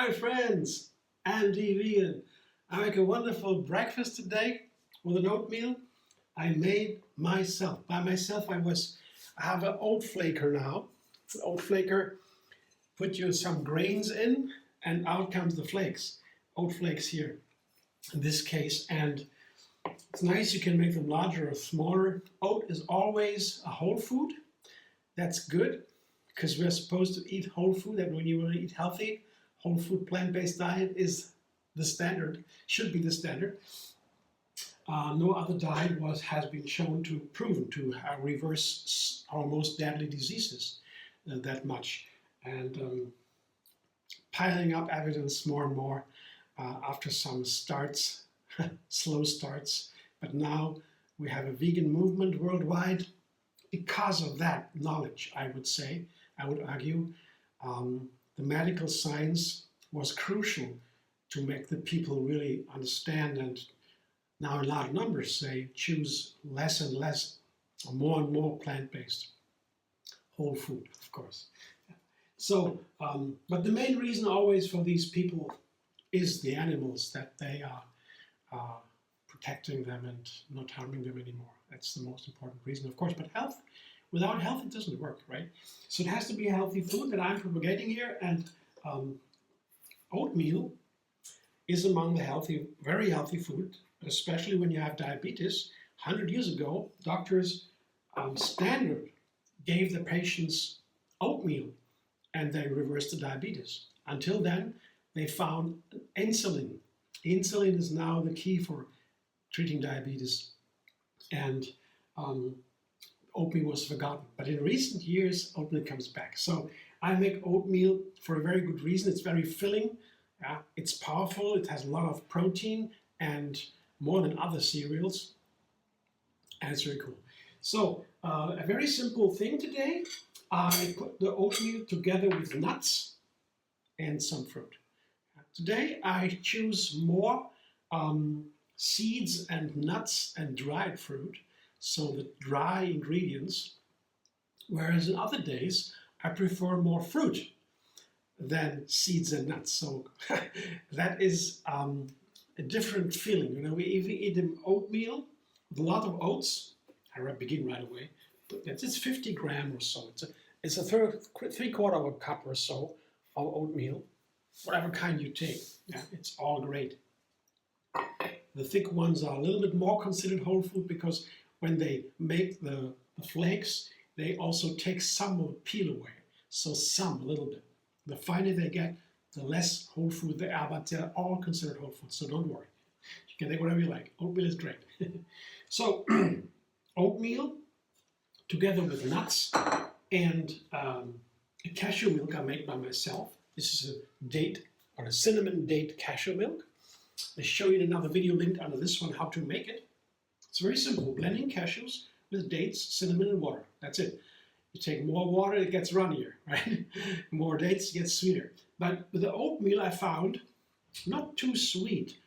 Hi friends, Andy Vegan. I make a wonderful breakfast today with an oatmeal I made myself. By myself I have an oat flaker now. The oat flaker, put you some grains in and out comes the flakes. Oat flakes here in this case, and it's nice, you can make them larger or smaller. Oat is always a whole food. That's good because we're supposed to eat whole food, and when you want to eat healthy, whole food plant-based diet is the standard, should be the standard. No other diet has been proven to reverse almost deadly diseases that much. And piling up evidence more and more after some starts, slow starts. But now we have a vegan movement worldwide because of that knowledge, I would argue. The medical science was crucial to make the people really understand, and now in large numbers they choose less and less, or more and more plant-based, whole food, of course. So, but the main reason always for these people is the animals, that they are protecting them and not harming them anymore. That's the most important reason, of course. But health, without health, it doesn't work, right? So it has to be a healthy food that I'm propagating here, and oatmeal is among the very healthy food, especially when you have diabetes. 100 years ago, doctors standard gave the patients oatmeal and they reversed the diabetes. Until then, they found insulin. Insulin is now the key for treating diabetes, and oatmeal was forgotten. But in recent years, oatmeal comes back. So I make oatmeal for a very good reason. It's very filling, it's powerful, it has a lot of protein and more than other cereals, and it's very cool. So a very simple thing today, I put the oatmeal together with nuts and some fruit. Today I choose more seeds and nuts and dried fruit, so the dry ingredients, whereas in other days I prefer more fruit than seeds and nuts. So that is a different feeling. You know, we eat an oatmeal with a lot of oats. I begin right away. It's 50 grams or so. It's a three-quarter of a cup or so of oatmeal, whatever kind you take. Yeah, it's all great. The thick ones are a little bit more considered whole food because when they make the flakes, they also take some of the peel away. So a little bit. The finer they get, the less whole food they are, but they're all considered whole food, so don't worry. You can take whatever you like. Oatmeal is great. So oatmeal together with nuts and a cashew milk I made by myself. This is a cinnamon date cashew milk. I show you in another video linked under this one how to make it. It's very simple, blending cashews with dates, cinnamon and water. That's it. You take more water, it gets runnier, right? More dates, it gets sweeter. But with the oatmeal I found not too sweet,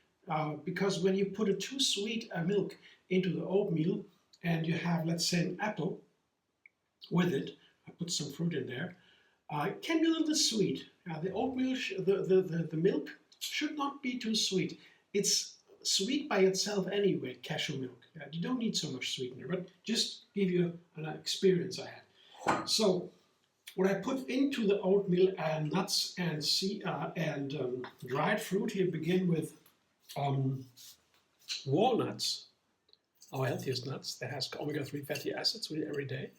because when you put a too sweet milk into the oatmeal and you have, let's say, an apple with it, I put some fruit in there, it can be a little bit sweet. The oatmeal, the milk should not be too sweet. It's sweet by itself anyway, cashew milk. You don't need so much sweetener, but just give you an experience I had. So what I put into the oatmeal and nuts and dried fruit here begin with walnuts, our healthiest nuts that has omega-3 fatty acids we eat every day,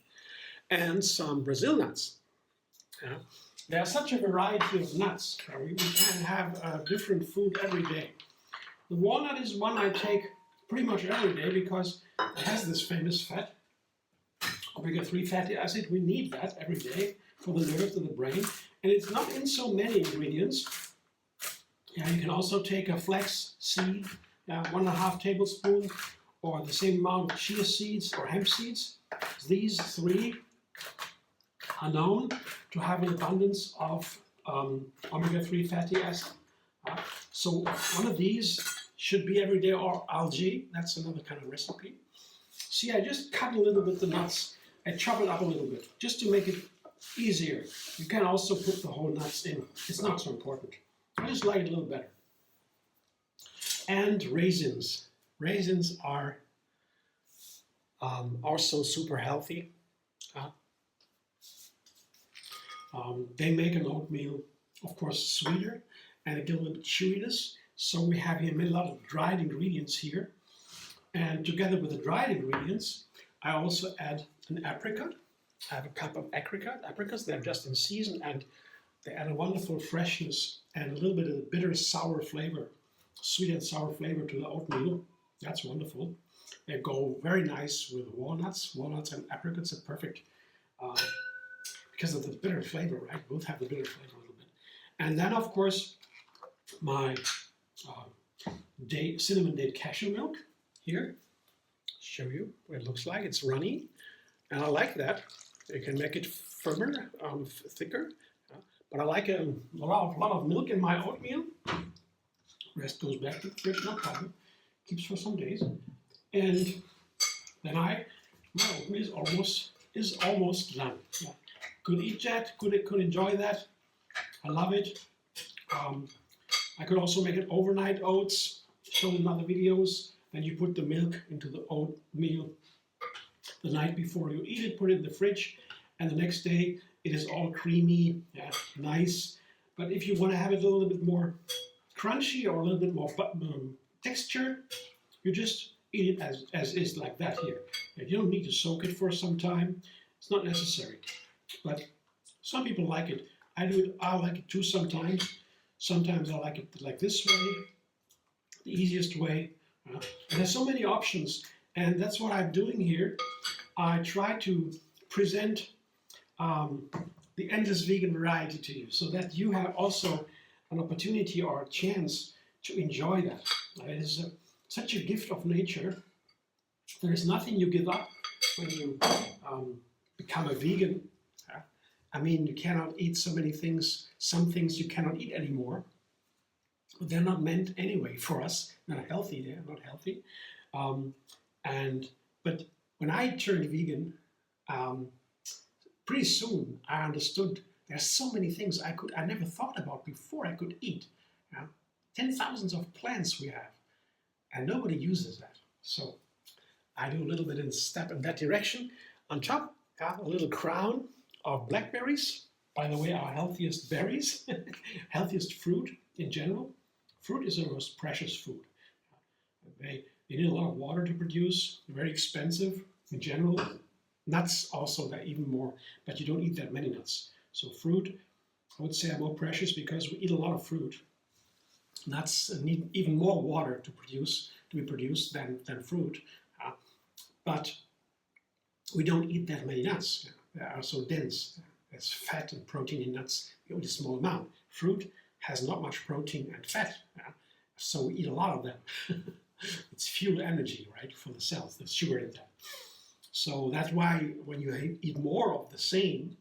and some Brazil nuts. There's such a variety of nuts. We can have different food every day. The walnut is one I take pretty much every day because it has this famous fat, omega-3 fatty acid. We need that every day for the nerves and the brain. And it's not in so many ingredients. You can also take a flax seed, 1.5 tablespoons, or the same amount of chia seeds or hemp seeds. These three are known to have an abundance of omega-3 fatty acid. So one of these should be every day, or algae. That's another kind of recipe. See, I just cut a little bit the nuts. I chop it up a little bit just to make it easier. You can also put the whole nuts in. It's not so important. I just like it a little better. And raisins. Raisins are also super healthy. They make an oatmeal, of course, sweeter and a little bit chewiness. So we have here a lot of dried ingredients here. And together with the dried ingredients, I also add an apricot. I have a cup of apricots. They're just in season and they add a wonderful freshness and a little bit of a bitter sour flavor, sweet and sour flavor to the oatmeal. That's wonderful. They go very nice with walnuts. Walnuts and apricots are perfect because of the bitter flavor, right? Both have the bitter flavor a little bit. And then, of course, my Cinnamon Date Cashew Milk here. Show you what it looks like. It's runny, and I like that. You can make it firmer, thicker. But I like a lot of milk in my oatmeal. Rest goes back to the fridge, no problem. Keeps for some days. And then my oatmeal is almost done. Yeah. Could eat that, could enjoy that. I love it. I could also make it overnight oats, shown in other videos. Then you put the milk into the oatmeal the night before you eat it, put it in the fridge, and the next day it is all creamy, yeah, nice. But if you want to have it a little bit more crunchy or a little bit more texture, you just eat it as is, like that here. You don't need to soak it for some time. It's not necessary. But some people like it. I like it too sometimes. Sometimes I like it like this way, the easiest way. And there's so many options, and that's what I'm doing here. I try to present the endless vegan variety to you, so that you have also an opportunity or a chance to enjoy that. It is such a gift of nature. There is nothing you give up when you become a vegan. I mean, you cannot eat so many things. Some things you cannot eat anymore. They're not meant anyway for us. They're not healthy. They're not healthy. But when I turned vegan, pretty soon I understood there's so many things I never thought about before I could eat. 10,000s of plants we have, and nobody uses that. So I do a little bit in step in that direction. On top, a little crown of blackberries. By the way, our healthiest berries, healthiest fruit in general. Fruit is the most precious food. They need a lot of water to produce, very expensive in general. Nuts also, they're even more, but you don't eat that many nuts. So fruit, I would say, are more precious because we eat a lot of fruit. Nuts need even more water to be produced than fruit. But we don't eat that many nuts. They are so dense. There's fat and protein in nuts, we eat a small amount. Fruit has not much protein and fat, so we eat a lot of them. It's fuel energy, right, for the cells, there's sugar in that. So that's why when you eat more of the same,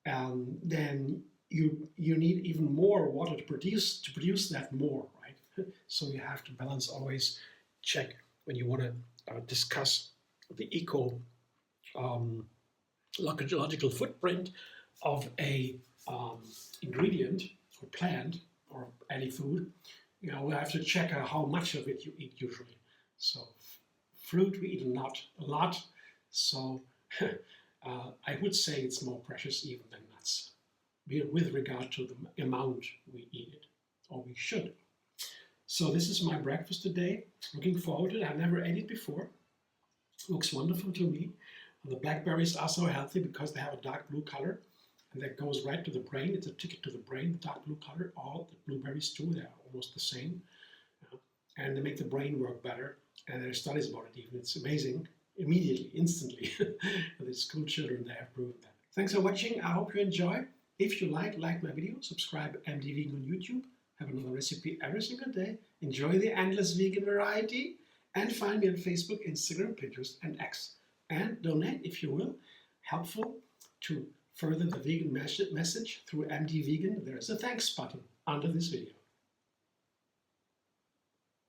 then you need even more water to produce that more, right? So you have to balance, always check when you want to discuss the ecological footprint of a ingredient or plant or any food. We have to check how much of it you eat usually. So fruit we eat a lot. So I would say it's more precious even than nuts, with regard to the amount we eat it, or we should. So this is my breakfast today. Looking forward to it. I never ate it before. Looks wonderful to me. The blackberries are so healthy because they have a dark blue color, and that goes right to the brain. It's a ticket to the brain, the dark blue color. All the blueberries too, they're almost the same. And they make the brain work better. And there are studies about it even. It's amazing. Immediately, instantly. The school children, they have proven that. Thanks for watching. I hope you enjoy. If you like my video, subscribe MD Vegan on YouTube. Have another recipe every single day. Enjoy the endless vegan variety. And find me on Facebook, Instagram, Pinterest, and X. And donate if you will. Helpful to further the vegan message through MD Vegan. There is a thanks button under this video.